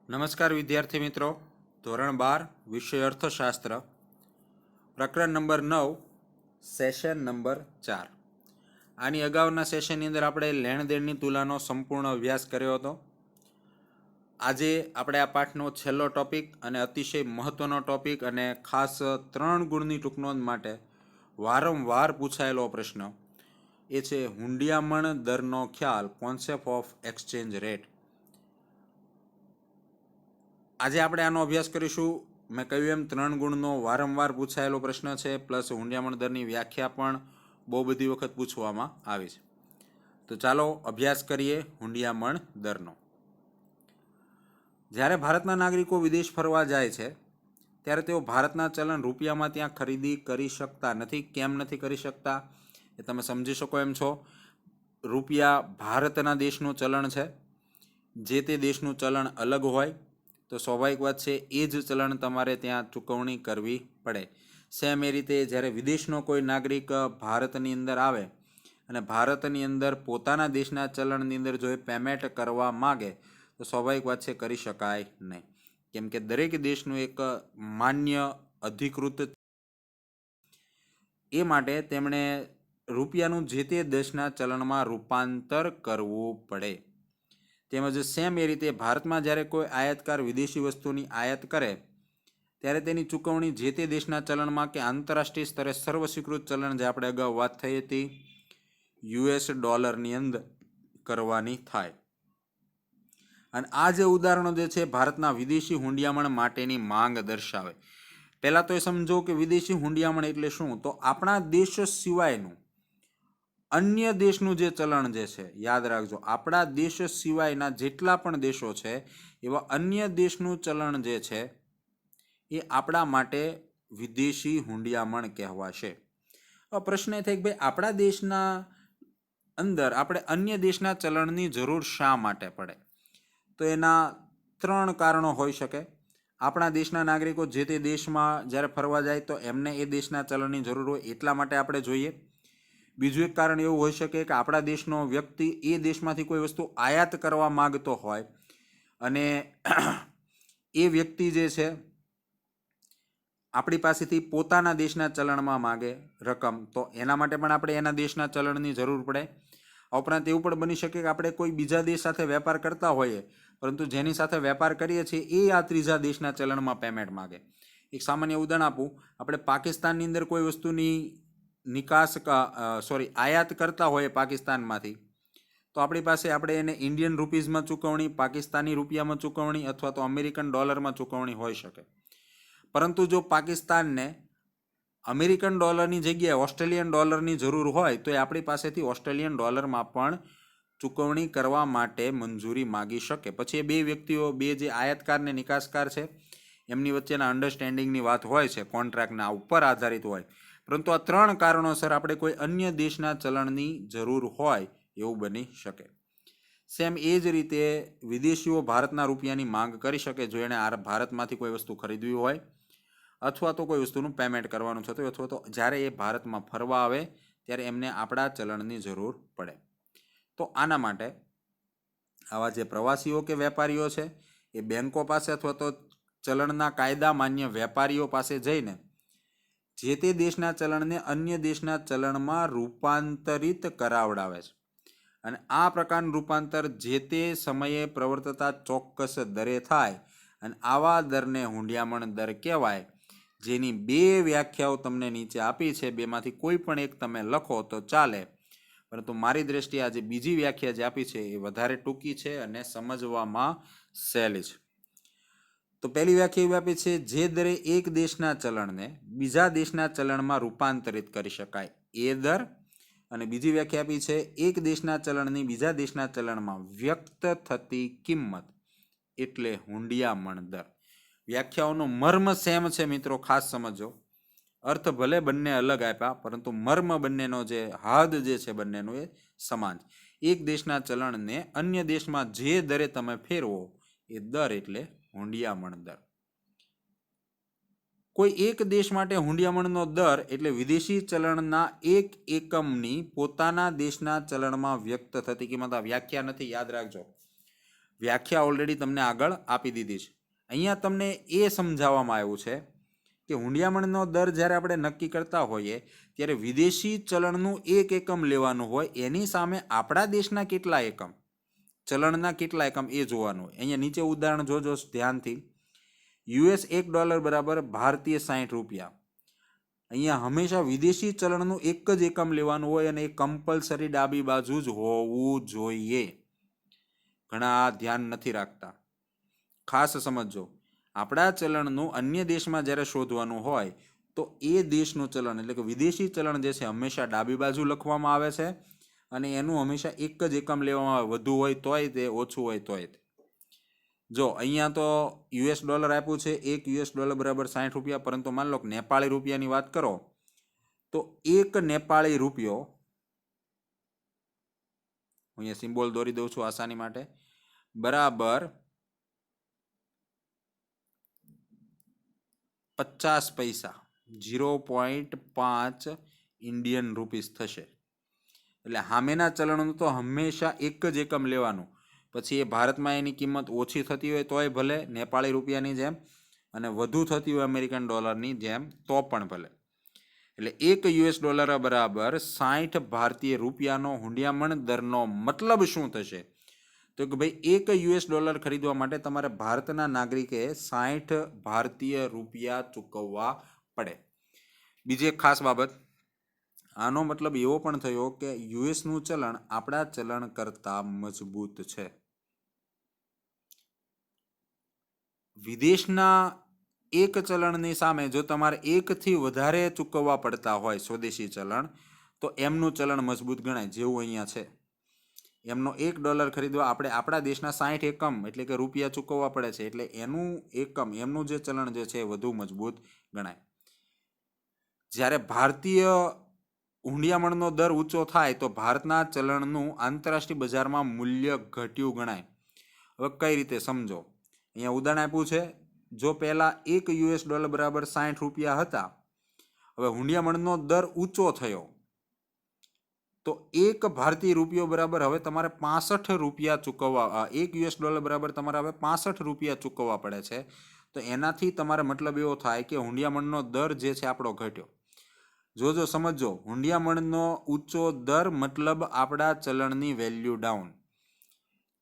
નમસ્કાર વિદ્યાર્થી મિત્રો. ધોરણ 12 વિષય અર્થશાસ્ત્ર, પ્રકરણ નંબર 9, સેશન નંબર 4. આની અગાઉના સેશનની અંદર આપણે લેણદેણની તુલાનો સંપૂર્ણ અભ્યાસ કર્યો હતો. આજે આપણે આ પાઠનો છેલ્લો ટોપિક અને અતિશય મહત્વનો ટોપિક અને ખાસ 3 ગુણની ટૂંકનોંધ માટે વારંવાર પૂછાયેલો પ્રશ્ન એ છે હુંડિયામણ દરનો ખ્યાલ, કોન્સેપ્ટ ઓફ એક્સચેન્જ રેટ. આજે આપણે આનો અભ્યાસ કરીશું. મેં કહ્યું એમ 3 ગુણનો વારંવાર પૂછાયેલો પ્રશ્ન છે, પ્લસ હુંડિયામણ દરની વ્યાખ્યા પણ બહુ બધી વખત પૂછવામાં આવી છે. તો ચાલો અભ્યાસ કરીએ હુંડિયામણ દરનો. જ્યારે ભારતના નાગરિકો વિદેશ ફરવા જાય છે ત્યારે તેઓ ભારતના ચલણ રૂપિયામાં ત્યાં ખરીદી કરી શકતા નથી. કેમ નથી કરી શકતા એ તમે સમજી શકો એમ છો. રૂપિયા ભારતના દેશનું ચલણ છે. જે તે દેશનું ચલણ અલગ હોય તો સ્વાભાવિક વાત છે એ જ ચલણ તમારે ત્યાં ચૂકવણી કરવી પડે. સેમ એ રીતે જ્યારે વિદેશનો કોઈ નાગરિક ભારતની અંદર આવે અને ભારતની અંદર પોતાના દેશના ચલણની અંદર જો એ પેમેન્ટ કરવા માગે તો સ્વાભાવિક વાત છે કરી શકાય નહીં. કેમ કે દરેક દેશનું એક માન્ય અધિકૃત એ માટે તેમણે રૂપિયાનું જે તે દેશના ચલણમાં રૂપાંતર કરવું પડે. તેમજ સેમ એ રીતે ભારતમાં જ્યારે કોઈ આયાતકાર વિદેશી વસ્તુની આયાત કરે ત્યારે તેની ચૂકવણી જે તે દેશના ચલણમાં કે આંતરરાષ્ટ્રીય સ્તરે સર્વસ્વીકૃત ચલણ જે આપણે અગાઉ વાત થઈ હતી US ડોલરની અંદર કરવાની થાય. અને આ જે ઉદાહરણો જે છે ભારતના વિદેશી હુંડિયામણ માટેની માંગ દર્શાવે. પહેલાં તો એ સમજો કે વિદેશી હુંડિયામણ એટલે શું. તો આપણા દેશ સિવાયનું અન્ય દેશનું જે ચલણ જે છે, યાદ રાખજો, આપણા દેશ સિવાયના જેટલા પણ દેશો છે એવા અન્ય દેશનું ચલણ જે છે એ આપણા માટે વિદેશી હુંડિયામણ કહેવાશે. હવે પ્રશ્ન એ થાય કે ભાઈ આપણા દેશના અંદર આપણે અન્ય દેશના ચલણની જરૂર શા માટે પડે? તો એના 3 કારણો હોઈ શકે. આપણા દેશના નાગરિકો જે તે દેશમાં જ્યારે ફરવા જાય તો એમને એ દેશના ચલણની જરૂર હોય એટલા માટે આપણે જોઈએ. બીજું એક કારણ એવું હોઈ શકે કે આપણા દેશનો વ્યક્તિ એ દેશમાંથી કોઈ વસ્તુ આયાત કરવા માગતો હોય અને એ વ્યક્તિ જે છે આપણી પાસેથી પોતાના દેશના ચલણમાં માગે રકમ, તો એના માટે પણ આપણે એના દેશના ચલણની જરૂર પડે. ઉપરાંત એવું પણ બની શકે કે આપણે કોઈ બીજા દેશ સાથે વેપાર કરતા હોઈએ પરંતુ જેની સાથે વેપાર કરીએ છીએ એ આ ત્રીજા દેશના ચલણમાં પેમેન્ટ માગે. એક સામાન્ય ઉદાહરણ આપું. આપણે પાકિસ્તાનની અંદર કોઈ વસ્તુની આયાત કરતા હોઈએ પાકિસ્તાનમાંથી, તો આપણી પાસે આપણે એને ઇન્ડિયન રૂપીઝમાં ચૂકવણી, પાકિસ્તાની રૂપિયામાં ચૂકવણી અથવા તો અમેરિકન ડોલરમાં ચૂકવણી હોઈ શકે. પરંતુ જો પાકિસ્તાનને અમેરિકન ડોલરની જગ્યાએ ઓસ્ટ્રેલિયન ડોલરની જરૂર હોય તો એ આપણી પાસેથી ઓસ્ટ્રેલિયન ડોલરમાં પણ ચૂકવણી કરવા માટે મંજૂરી માગી શકે. પછી એ બે વ્યક્તિઓ, બે જે આયાતકાર ને નિકાસકાર છે એમની વચ્ચેના અન્ડરસ્ટેન્ડિંગની વાત હોય છે, કોન્ટ્રાક્ટના ઉપર આધારિત હોય. પરંતુ આ 3 કારણોસર આપણે કોઈ અન્ય દેશના ચલણની જરૂર હોય એવું બની શકે. સેમ એ જ રીતે વિદેશીઓ ભારતના રૂપિયાની માંગ કરી શકે જો એણે ભારતમાંથી કોઈ વસ્તુ ખરીદવી હોય અથવા તો કોઈ વસ્તુનું પેમેન્ટ કરવાનું થતું હોય અથવા તો જ્યારે એ ભારતમાં ફરવા આવે ત્યારે એમને આપણા ચલણની જરૂર પડે. તો આના માટે આવા જે પ્રવાસીઓ કે વેપારીઓ છે એ બેંકો પાસે અથવા તો ચલણના કાયદા માન્ય વેપારીઓ પાસે જઈને જે તે દેશના ચલણને અન્ય દેશના ચલણમાં રૂપાંતરિત કરાવડાવે છે. અને આ પ્રકારનું રૂપાંતર જે તે સમયે પ્રવર્તતા ચોક્કસ દરે થાય અને આવા દરને હુંડિયામણ દર કહેવાય. જેની 2 વ્યાખ્યાઓ તમને નીચે આપી છે, બેમાંથી કોઈ પણ એક તમે લખો તો ચાલે, પરંતુ મારી દ્રષ્ટિએ આજે બીજી વ્યાખ્યા જે આપી છે એ વધારે ટૂંકી છે અને સમજવામાં સહેલી છે. તો પહેલી વ્યાખ્યા એવી આપી છે જે દરે એક દેશના ચલણને બીજા દેશના ચલણમાં રૂપાંતરિત કરી શકાય એ દર. અને બીજી વ્યાખ્યા આપી છે એક દેશના ચલણની બીજા દેશના ચલણમાં વ્યક્ત થતી કિંમત એટલે હુંડિયામણ દર. વ્યાખ્યાઓનો મર્મ સેમ છે મિત્રો, ખાસ સમજો. અર્થ ભલે બંને અલગ આપ્યા પરંતુ મર્મ બંનેનો જે હાદ જે છે બંનેનો એ સમાન. એક દેશના ચલણને અન્ય દેશમાં જે દરે તમે ફેરવો એ દર એટલે હુંડિયામણ દર. કોઈ એક દેશ માટે હુંડિયામણનો દર એટલે વિદેશી ચલણના એક એકમની પોતાના દેશના ચલણમાં વ્યક્ત થતી કિંમત. આ વ્યાખ્યા નથી, યાદ રાખજો. વ્યાખ્યા ઓલરેડી તમને આગળ આપી દીધી છે. અહીંયા તમને એ સમજાવવામાં આવ્યું છે કે હુંડિયામણનો દર જ્યારે આપણે નક્કી કરતા હોઈએ ત્યારે વિદેશી ચલણનું એક એકમ લેવાનું હોય, એની સામે આપણા દેશના કેટલા એકમ, ચલણના કેટલા એકમ એ જોવાનું હોય. અહીંયા નીચે ઉદાહરણ જોજો ધ્યાનથી. $1 બરાબર ભારતીય 60 રૂપિયા. અહીંયા હંમેશા વિદેશી ચલણનું એક જ એકમ લેવાનું હોય અને એ કમ્પલસરી ડાબી બાજુ જ હોવું જોઈએ. ઘણા ધ્યાન નથી રાખતા, ખાસ સમજો. આપણા ચલણનું અન્ય દેશમાં જ્યારે શોધવાનું હોય તો એ દેશનું ચલણ એટલે કે વિદેશી ચલણ જે છે હંમેશા ડાબી બાજુ લખવામાં આવે છે અને એનું હંમેશા એક જ એકમ લેવામાં આવે. વધુ હોય તોય તે, ઓછું હોય તોય તે. જો અહીંયા તો $, આપ્યું છે. $1 બરાબર 60 રૂપિયા. પરંતુ માન લો કે નેપાળી રૂપિયાની વાત કરો તો એક નેપાળી રૂપિયો, હું અહીંયા સિમ્બોલ દોરી દઉં છું આસાની માટે, બરાબર 50 પૈસા, 0.5 ઇન્ડિયન રૂપીસ થશે. એટલે સામેના ચલણનું તો હંમેશા એક જ એકમ લેવાનું. પછી એ ભારતમાં એની કિંમત ઓછી થતી હોય તોય ભલે નેપાળી રૂપિયાની જેમ, અને વધુ થતી હોય અમેરિકન ડોલરની જેમ તો પણ ભલે. એટલે $1 બરાબર 60 ભારતીય રૂપિયાનો હુંડિયામણ દરનો મતલબ શું થશે? તો કે ભાઈ $1 ખરીદવા માટે તમારે ભારતના નાગરિકે 60 ભારતીય રૂપિયા ચૂકવવા પડે. બીજી એક ખાસ બાબત, આનો મતલબ એવો પણ થયો કે યુએસનું ચલણ આપણા ચલણ કરતાં મજબૂત છે. વિદેશના એક ચલણની સામે જો તમારે એકથી વધારે ચૂકવવા પડતા હોય સ્વદેશી ચલણ, તો એમનું ચલણ મજબૂત ગણાય. જેવું અહીંયા છે, એમનો $1 ખરીદવા આપણે આપણા દેશના 60 એકમ એટલે કે રૂપિયા ચૂકવવા પડે છે. એટલે એનું એકમ, એમનું જે ચલણ જે છે એ વધુ મજબૂત ગણાય. જ્યારે ભારતીય હુંડિયામણનો દર ઊંચો થાય તો ભારતના ચલણનું આંતરરાષ્ટ્રીય બજારમાં મૂલ્ય ઘટ્યું ગણાય. હવે કઈ રીતે સમજો. અહીંયા ઉદાહરણ આપ્યું છે. જો પહેલા $1 બરાબર 60 રૂપિયા હતા, હવે હુંડિયામણનો દર ઊંચો થયો તો એક ભારતીય રૂપિયો બરાબર હવે તમારે 65 રૂપિયા ચૂકવવા, $1 બરાબર તમારે હવે 65 રૂપિયા ચૂકવવા પડે છે. તો એનાથી તમારે મતલબ એવો થાય કે હુંડિયામણનો દર જે છે આપણો ઘટ્યો. જોજો સમજો, હુંડિયામણનો ઊંચો દર મતલબ આપણા ચલણની વેલ્યુ ડાઉન.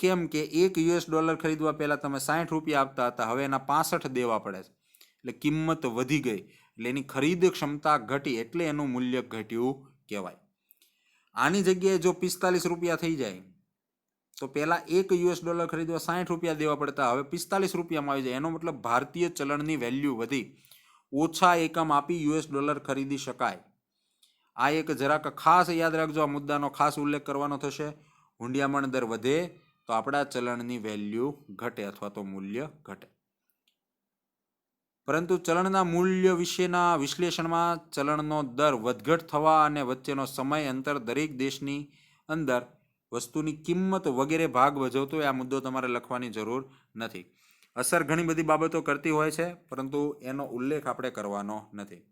કેમ કે $1 ખરીદવા પહેલા તમે 60 રૂપિયા આપતા હતા, હવે એના 65 દેવા પડે છે. એટલે કિંમત વધી ગઈ, એટલે એની ખરીદ ક્ષમતા ઘટી, એટલે એનું મૂલ્ય ઘટ્યું કહેવાય. આની જગ્યાએ જો 45 રૂપિયા થઈ જાય તો પહેલા $1 ખરીદવા 60 રૂપિયા દેવા પડતા, હવે 45 રૂપિયામાં આવી જાય. એનો મતલબ ભારતીય ચલણની વેલ્યુ વધી, ઓછા એકમ આપી $, ખરીદી શકાય. આ એક જરાક ખાસ યાદ રાખજો, આ મુદ્દાનો ખાસ ઉલ્લેખ કરવાનો થશે. હુંડિયામણ દર વધે તો આપણા ચલણની વેલ્યુ ઘટે અથવા તો મૂલ્ય ઘટે. પરંતુ ચલણના મૂલ્ય વિશેના વિશ્લેષણમાં ચલણનો દર વધઘટ થવા અને વચ્ચેનો સમય અંતર દરેક દેશની અંદર વસ્તુની કિંમત વગેરે ભાગ ભજવતો હોય, આ મુદ્દો તમારે લખવાની જરૂર નથી. અસર ઘણી બધી બાબતો કરતી હોય છે, પરંતુ એનો ઉલ્લેખ આપણે કરવાનો નથી.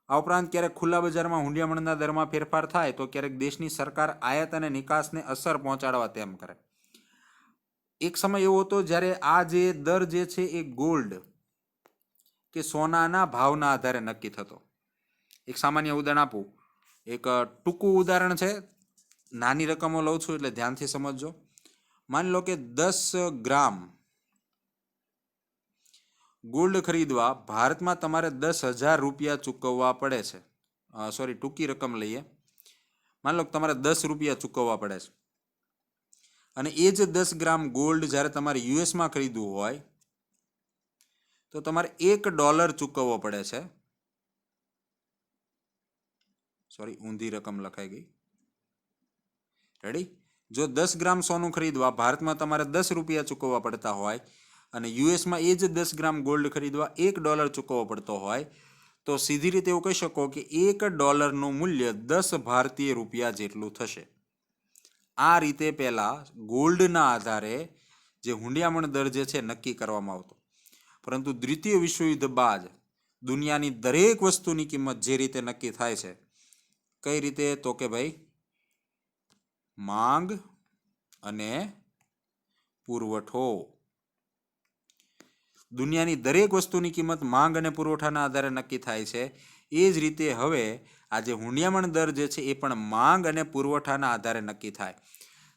આ ઉપરાંત ક્યારેક ખુલ્લા બજારમાં હુંડિયામણના દરમાં ફેરફાર થાય તો ક્યારેક દેશની સરકાર આયાત અને નિકાસને અસર પહોંચાડવા તેમ કરે. એક સમય એવો હતો જ્યારે આ જે દર જે છે એ ગોલ્ડ કે સોનાના ભાવના આધારે નક્કી થતો. એક સામાન્ય ઉદાહરણ આપું, એક ટૂંકું ઉદાહરણ છે, નાની રકમો લઉં છું એટલે ધ્યાનથી સમજજો. માની લો કે 10 ગ્રામ ગોલ્ડ ખરીદવા ભારતમાં તમારે 10,000 રૂપિયા ચૂકવવા પડે છે. ટૂંકી રકમ લઈએ. માની લો કે તમારે 10 રૂપિયા ચૂકવવા પડે છે, અને એ જ 10 ગ્રામ ગોલ્ડ જ્યારે તમારે યુએસમાં ખરીદવું હોય તો તમારે $1 ચૂકવવો પડે છે. ઊંધી રકમ લખાઈ ગઈ. રેડી? જો 10 ગ્રામ સોનું ખરીદવા ભારતમાં તમારે 10 રૂપિયા ચૂકવવા પડતા હોય અને યુએસમાં એ જ 10 ગ્રામ ગોલ્ડ ખરીદવા $1 ચૂકવવો પડતો હોય, તો સીધી રીતે એવું કહી શકો કે $1નું મૂલ્ય 10 ભારતીય રૂપિયા જેટલું થશે. આ રીતે પહેલા ગોલ્ડના આધારે જે હુંડિયામણ દર જે છે નક્કી કરવામાં આવતો. પરંતુ દ્વિતીય વિશ્વયુદ્ધ બાદ દુનિયાની દરેક વસ્તુની કિંમત જે રીતે નક્કી થાય છે, કઈ રીતે? તો કે ભાઈ માંગ અને પુરવઠો. દુનિયાની દરેક વસ્તુની કિંમત માંગ અને પુરવઠાના આધારે નક્કી થાય છે. એ જ રીતે હવે આ જે હુંડિયામણ દર જે છે એ પણ માંગ અને પુરવઠાના આધારે નક્કી થાય.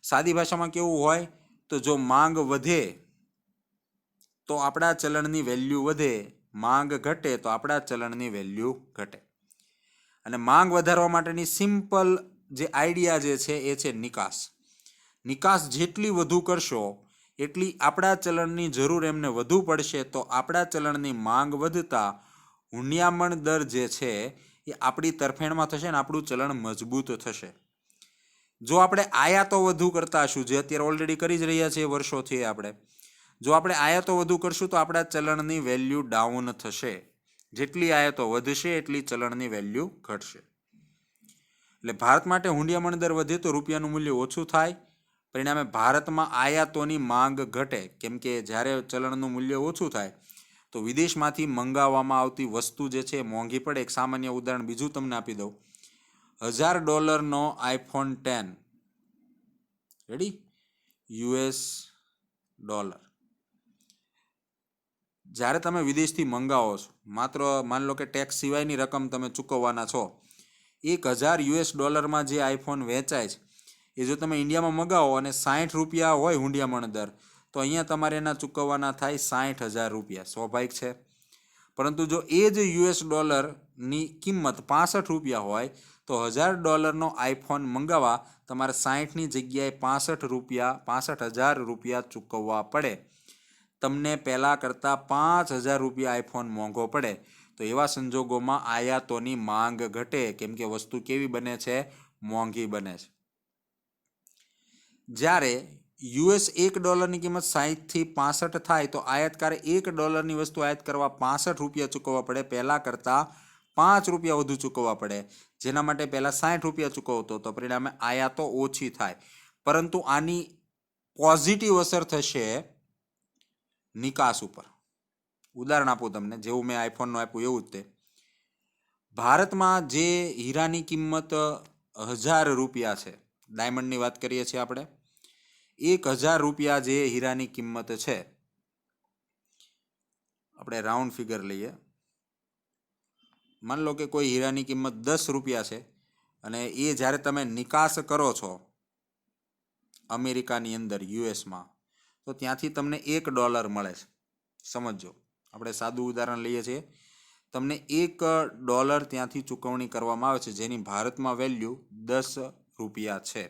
સાદી ભાષામાં કેવું હોય તો જો માંગ વધે તો આપણા ચલણની વેલ્યુ વધે, માંગ ઘટે તો આપણા ચલણની વેલ્યુ ઘટે. અને માંગ વધારવા માટેની સિમ્પલ જે આઈડિયા જે છે એ છે નિકાસ. નિકાસ જેટલી વધુ કરશો એટલી આપણા ચલણની જરૂર એમને વધુ પડશે, તો આપણા ચલણની માંગ વધતા હુંડિયામણ દર જે છે એ આપણી તરફેણમાં થશે ને આપણું ચલણ મજબૂત થશે. જો આપણે આયાતો વધુ કરતા હશું, જે અત્યારે ઓલરેડી કરી જ રહ્યા છીએ વર્ષોથી જો આપણે આયાતો વધુ કરશું તો આપણા ચલણની વેલ્યુ ડાઉન થશે. જેટલી આયાતો વધશે એટલી ચલણની વેલ્યુ ઘટશે. એટલે ભારત માટે હુંડિયામણ દર વધે તો રૂપિયાનું મૂલ્ય ઓછું થાય, પરિણામે ભારતમાં આયાતોની માંગ ઘટે. કેમ કે જ્યારે ચલણનું મૂલ્ય ઓછું થાય તો વિદેશમાંથી મંગાવવામાં આવતી વસ્તુ જે છે મોંઘી પડે. એક સામાન્ય ઉદાહરણ બીજું તમને આપી દઉં. $1000નો iPhone 10 રેડી $. જ્યારે તમે વિદેશથી મંગાવો છો, માત્ર માની લો કે ટેક્સ સિવાયની રકમ તમે ચૂકવવાના છો, $1000 જે આઈફોન વેચાય છે એ જો તમે ઇન્ડિયામાં મંગાવો અને ₹60 હોય હુંડિયામણ દર, તો અહીંયા તમારે એના ચૂકવવાના થાય ₹60,000. સ્વાભાવિક છે. પરંતુ જો એ જ $ની કિંમત ₹65 હોય તો $1000નો આઈફોન મંગાવવા તમારે 60ની જગ્યાએ ₹65,000 ચૂકવવા પડે. તમને પહેલાં કરતાં ₹5,000 આઈફોન મોંઘો પડે. તો એવા સંજોગોમાં આયાતોની માંગ ઘટે, કેમ કે વસ્તુ કેવી બને છે? મોંઘી બને છે. જ્યારે $1ની કિંમત 60થી 65 થાય તો આયાતકારે $1ની વસ્તુ આયાત કરવા ₹65 ચૂકવવા પડે, પહેલાં કરતાં ₹5 વધુ ચૂકવવા પડે. જેના માટે પહેલાં ₹60 ચૂકવતો હતો, પરિણામે આયાતો ઓછી થાય. પરંતુ આની પોઝિટિવ અસર થશે નિકાસ ઉપર. ઉદાહરણ આપું તમને, જેવું મેં આઈફોનનું આપ્યું એવું જ તે. ભારતમાં જે હીરાની કિંમત ₹1000 છે, ડાયમંડની વાત કરીએ છીએ આપણે, ₹1000 જે હીરાની કિંમત છે, આપણે રાઉન્ડ ફિગર લઈએ. માની લો કે કોઈ હીરાની કિંમત ₹10 છે અને એ જ્યારે તમે નિકાસ કરો છો અમેરિકાની અંદર, યુએસમાં, તો ત્યાંથી તમને $1 મળે છે. સમજો, આપણે સાદું ઉદાહરણ લઈએ છીએ. તમને $1 ત્યાંથી ચૂકવણી કરવામાં આવે છે, જેની ભારતમાં વેલ્યુ ₹10 છે.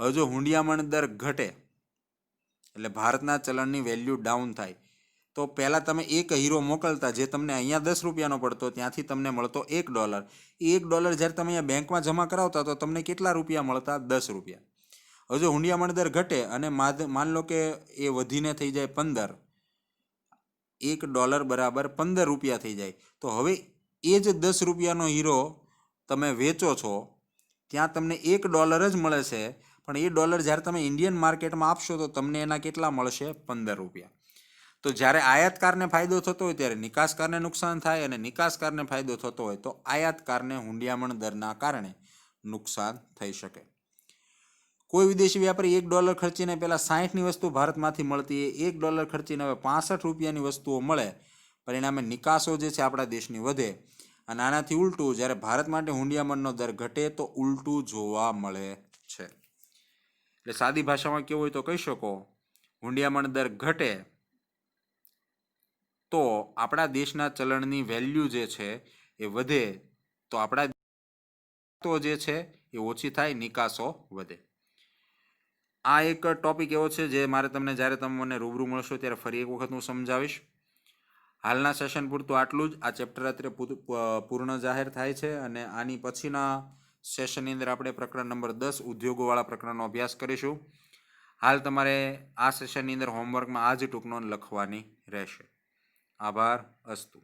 હવે જો હુંડિયામણ દર ઘટે એટલે ભારતના ચલણની વેલ્યુ ડાઉન થાય, તો પહેલાં તમે એક હીરો મોકલતા જે તમને અહીંયા ₹10નો પડતો, ત્યાંથી તમને મળતો $1. એ $1 જ્યારે તમે અહીંયા બેંકમાં જમા કરાવતા તો તમને કેટલા રૂપિયા મળતા? ₹10. હવે જો હુંડિયામણ દર ઘટે અને માન લો કે એ વધીને થઈ જાય 15, $1 બરાબર ₹15 થઈ જાય, તો હવે એ જ ₹10નો હીરો તમે વેચો છો, ત્યાં તમને $1 જ મળે છે, પણ એ ડોલર જ્યારે તમે ઇન્ડિયન માર્કેટમાં આપશો તો તમને એના કેટલા મળશે? ₹15. તો જ્યારે આયાતકારને ફાયદો થતો હોય ત્યારે નિકાસકારને નુકસાન થાય, અને નિકાસકારને ફાયદો થતો હોય તો આયાતકારને હુંડિયામણ દરના કારણે નુકસાન થઈ શકે. કોઈ વિદેશી વ્યાપારી $1 ખર્ચીને પહેલાં 60ની વસ્તુ ભારતમાંથી મળતી, એ $1 ખર્ચીને હવે ₹65ની વસ્તુઓ મળે, પરિણામે નિકાસો જે છે આપણા દેશની વધે. અને આનાથી ઉલટું, જ્યારે ભારત માટે હુંડિયામણનો દર ઘટે તો ઉલટું જોવા મળે છે. એટલે સાદી ભાષામાં કેવું હોય તો કહી શકો, હુંડિયામણ દર ઘટે તો આપણા દેશના ચલણની વેલ્યુ જે છે એ વધે, તો આપણા તો જે છે એ ઓછી થાય, નિકાસો વધે. આ એક ટોપિક એવો છે જે મારે તમને જ્યારે તમે મને રૂબરૂ મળશો ત્યારે ફરી એક વખત હું સમજાવીશ. હાલના સેશન પૂરતું આટલું જ. આ ચેપ્ટર અત્યારે પૂર્ણ જાહેર થાય છે અને આની પછીના સેશનની અંદર આપણે પ્રકરણ નંબર 10 ઉદ્યોગોવાળા પ્રકરણનો અભ્યાસ કરીશું. હાલ તમારે આ સેશનની અંદર હોમવર્કમાં આ જ ટૂંક નોંધ લખવાની રહેશે. આભાર. અસ્તુ.